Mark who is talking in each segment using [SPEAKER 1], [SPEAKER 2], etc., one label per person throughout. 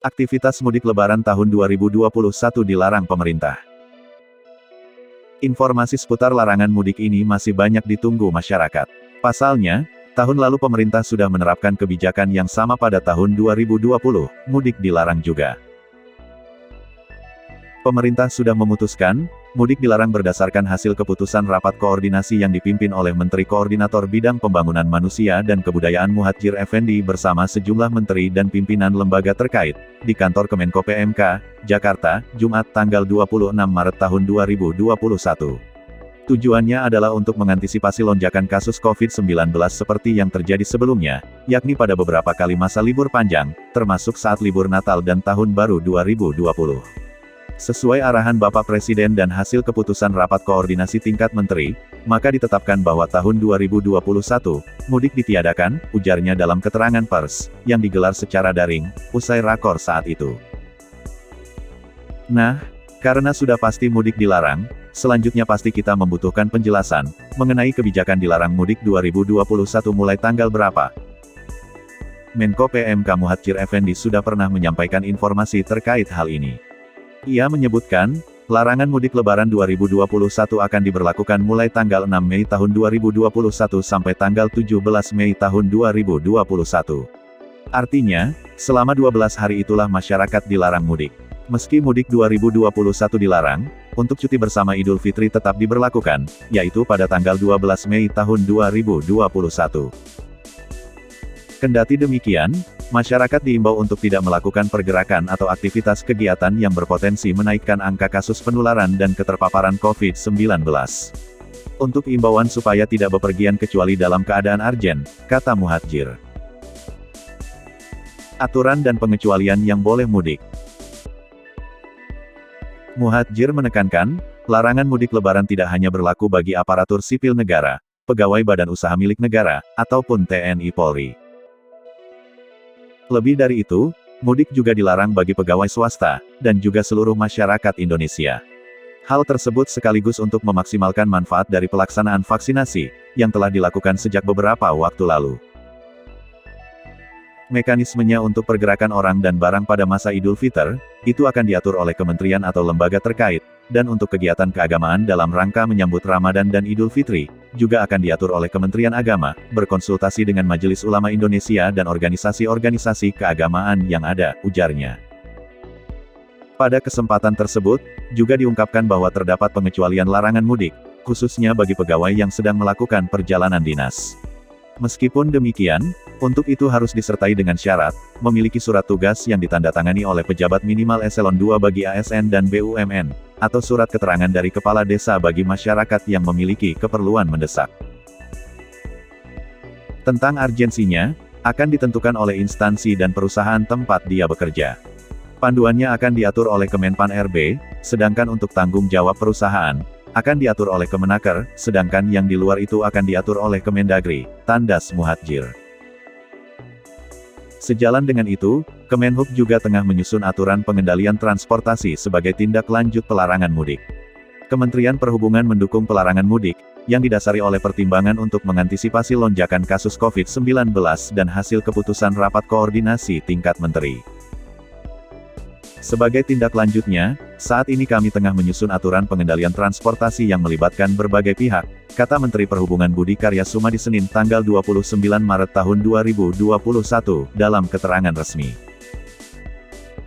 [SPEAKER 1] Aktivitas mudik Lebaran tahun 2021 dilarang pemerintah. Informasi seputar larangan mudik ini masih banyak ditunggu masyarakat. Pasalnya, tahun lalu pemerintah sudah menerapkan kebijakan yang sama pada tahun 2020, mudik dilarang juga. Pemerintah sudah memutuskan, mudik dilarang berdasarkan hasil keputusan rapat koordinasi yang dipimpin oleh Menteri Koordinator Bidang Pembangunan Manusia dan Kebudayaan Muhadjir Effendi bersama sejumlah menteri dan pimpinan lembaga terkait, di kantor Kemenko PMK, Jakarta, Jumat tanggal 26 Maret tahun 2021. Tujuannya adalah untuk mengantisipasi lonjakan kasus COVID-19 seperti yang terjadi sebelumnya, yakni pada beberapa kali masa libur panjang, termasuk saat libur Natal dan Tahun Baru 2020. Sesuai arahan Bapak Presiden dan hasil keputusan rapat koordinasi tingkat menteri, maka ditetapkan bahwa tahun 2021, mudik ditiadakan, ujarnya dalam keterangan pers, yang digelar secara daring, usai rakor saat itu. Nah, karena sudah pasti mudik dilarang, selanjutnya pasti kita membutuhkan penjelasan, mengenai kebijakan dilarang mudik 2021 mulai tanggal berapa. Menko PMK Muhadjir Effendi sudah pernah menyampaikan informasi terkait hal ini. Ia menyebutkan, larangan mudik Lebaran 2021 akan diberlakukan mulai tanggal 6 Mei tahun 2021 sampai tanggal 17 Mei tahun 2021. Artinya, selama 12 hari itulah masyarakat dilarang mudik. Meski mudik 2021 dilarang, untuk cuti bersama Idul Fitri tetap diberlakukan, yaitu pada tanggal 12 Mei tahun 2021. Kendati demikian, masyarakat diimbau untuk tidak melakukan pergerakan atau aktivitas kegiatan yang berpotensi menaikkan angka kasus penularan dan keterpaparan COVID-19. Untuk imbauan supaya tidak bepergian kecuali dalam keadaan arjen, kata Muhadjir. Aturan dan pengecualian yang boleh mudik. Muhadjir menekankan, larangan mudik Lebaran tidak hanya berlaku bagi aparatur sipil negara, pegawai badan usaha milik negara, ataupun TNI Polri. Lebih dari itu, mudik juga dilarang bagi pegawai swasta, dan juga seluruh masyarakat Indonesia. Hal tersebut sekaligus untuk memaksimalkan manfaat dari pelaksanaan vaksinasi, yang telah dilakukan sejak beberapa waktu lalu. Mekanismenya untuk pergerakan orang dan barang pada masa Idul Fitri, itu akan diatur oleh kementerian atau lembaga terkait, dan untuk kegiatan keagamaan dalam rangka menyambut Ramadan dan Idul Fitri, juga akan diatur oleh Kementerian Agama, berkonsultasi dengan Majelis Ulama Indonesia dan organisasi-organisasi keagamaan yang ada, ujarnya. Pada kesempatan tersebut, juga diungkapkan bahwa terdapat pengecualian larangan mudik, khususnya bagi pegawai yang sedang melakukan perjalanan dinas. Meskipun demikian, untuk itu harus disertai dengan syarat, memiliki surat tugas yang ditandatangani oleh pejabat minimal eselon 2 bagi ASN dan BUMN, atau surat keterangan dari kepala desa bagi masyarakat yang memiliki keperluan mendesak. Tentang urgensinya, akan ditentukan oleh instansi dan perusahaan tempat dia bekerja. Panduannya akan diatur oleh Kemenpan RB, sedangkan untuk tanggung jawab perusahaan, akan diatur oleh Kemenaker, sedangkan yang di luar itu akan diatur oleh Kemendagri, tandas Muhadjir. Sejalan dengan itu, Kemenhub juga tengah menyusun aturan pengendalian transportasi sebagai tindak lanjut pelarangan mudik. Kementerian Perhubungan mendukung pelarangan mudik, yang didasari oleh pertimbangan untuk mengantisipasi lonjakan kasus COVID-19 dan hasil keputusan rapat koordinasi tingkat menteri. Sebagai tindak lanjutnya, saat ini kami tengah menyusun aturan pengendalian transportasi yang melibatkan berbagai pihak, kata Menteri Perhubungan Budi Karya Sumadi Senin tanggal 29 Maret tahun 2021, dalam keterangan resmi.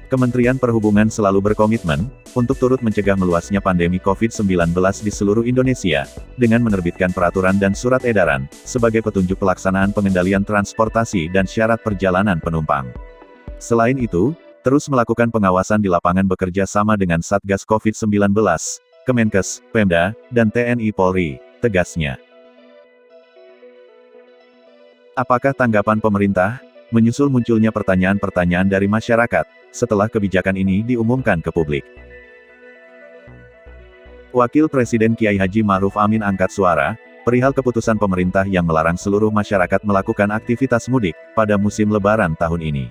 [SPEAKER 1] Kementerian Perhubungan selalu berkomitmen, untuk turut mencegah meluasnya pandemi COVID-19 di seluruh Indonesia, dengan menerbitkan peraturan dan surat edaran, sebagai petunjuk pelaksanaan pengendalian transportasi dan syarat perjalanan penumpang. Selain itu, terus melakukan pengawasan di lapangan bekerja sama dengan Satgas COVID-19, Kemenkes, Pemda, dan TNI Polri, tegasnya. Apakah tanggapan pemerintah? Menyusul munculnya pertanyaan-pertanyaan dari masyarakat, setelah kebijakan ini diumumkan ke publik. Wakil Presiden Kiai Haji Ma'ruf Amin angkat suara, perihal keputusan pemerintah yang melarang seluruh masyarakat melakukan aktivitas mudik, pada musim Lebaran tahun ini.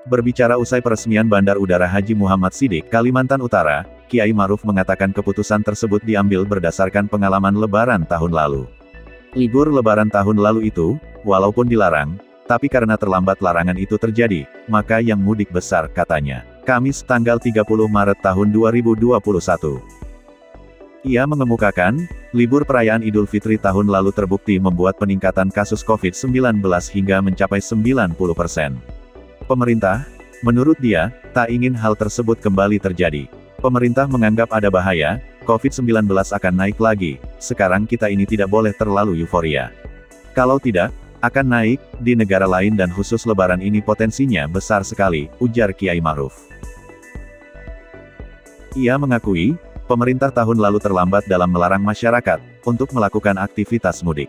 [SPEAKER 1] Berbicara usai peresmian Bandar Udara Haji Muhammad Sidik, Kalimantan Utara, Kiai Ma'ruf mengatakan keputusan tersebut diambil berdasarkan pengalaman Lebaran tahun lalu. Libur Lebaran tahun lalu itu, walaupun dilarang, Tapi karena terlambat larangan itu terjadi, maka yang mudik besar, katanya. Kamis tanggal 30 Maret tahun 2021. Ia mengemukakan, libur perayaan Idul Fitri tahun lalu terbukti membuat peningkatan kasus COVID-19 hingga mencapai 90%. Pemerintah, menurut dia, tak ingin hal tersebut kembali terjadi. Pemerintah menganggap ada bahaya, COVID-19 akan naik lagi, sekarang kita ini tidak boleh terlalu euforia. Kalau tidak, akan naik, di negara lain dan khusus lebaran ini potensinya besar sekali, ujar Kiai Ma'ruf. Ia mengakui, pemerintah tahun lalu terlambat dalam melarang masyarakat untuk melakukan aktivitas mudik.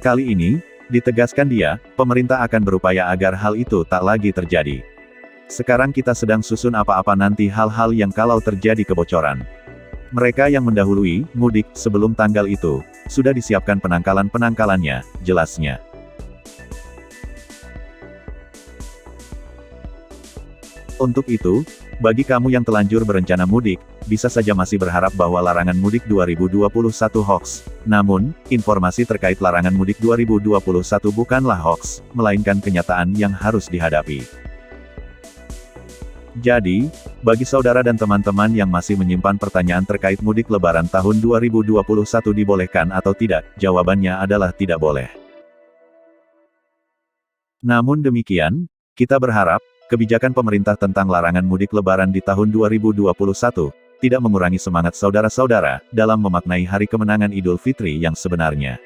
[SPEAKER 1] Kali ini, ditegaskan dia, pemerintah akan berupaya agar hal itu tak lagi terjadi. Sekarang kita sedang susun apa-apa nanti hal-hal yang kalau terjadi kebocoran. Mereka yang mendahului, mudik, sebelum tanggal itu, sudah disiapkan penangkalan-penangkalannya, jelasnya. Untuk itu, bagi kamu yang telanjur berencana mudik, bisa saja masih berharap bahwa larangan mudik 2021 hoax. Namun, informasi terkait larangan mudik 2021 bukanlah hoax, melainkan kenyataan yang harus dihadapi. Jadi, bagi saudara dan teman-teman yang masih menyimpan pertanyaan terkait mudik lebaran tahun 2021 dibolehkan atau tidak, jawabannya adalah tidak boleh. Namun demikian, kita berharap, kebijakan pemerintah tentang larangan mudik lebaran di tahun 2021, tidak mengurangi semangat saudara-saudara, dalam memaknai hari kemenangan Idul Fitri yang sebenarnya.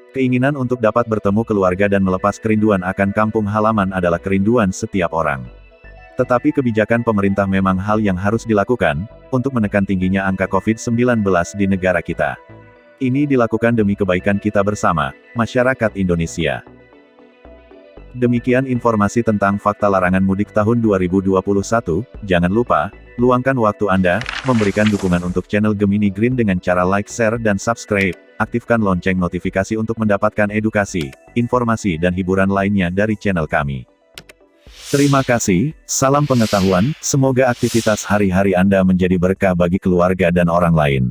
[SPEAKER 1] Keinginan untuk dapat bertemu keluarga dan melepas kerinduan akan kampung halaman adalah kerinduan setiap orang. Tetapi kebijakan pemerintah memang hal yang harus dilakukan, untuk menekan tingginya angka COVID-19 di negara kita. Ini dilakukan demi kebaikan kita bersama, masyarakat Indonesia. Demikian informasi tentang fakta larangan mudik tahun 2021, jangan lupa, luangkan waktu Anda, memberikan dukungan untuk channel Gemini Green dengan cara like, share dan subscribe, aktifkan lonceng notifikasi untuk mendapatkan edukasi, informasi dan hiburan lainnya dari channel kami. Terima kasih, salam pengetahuan, semoga aktivitas hari-hari Anda menjadi berkah bagi keluarga dan orang lain.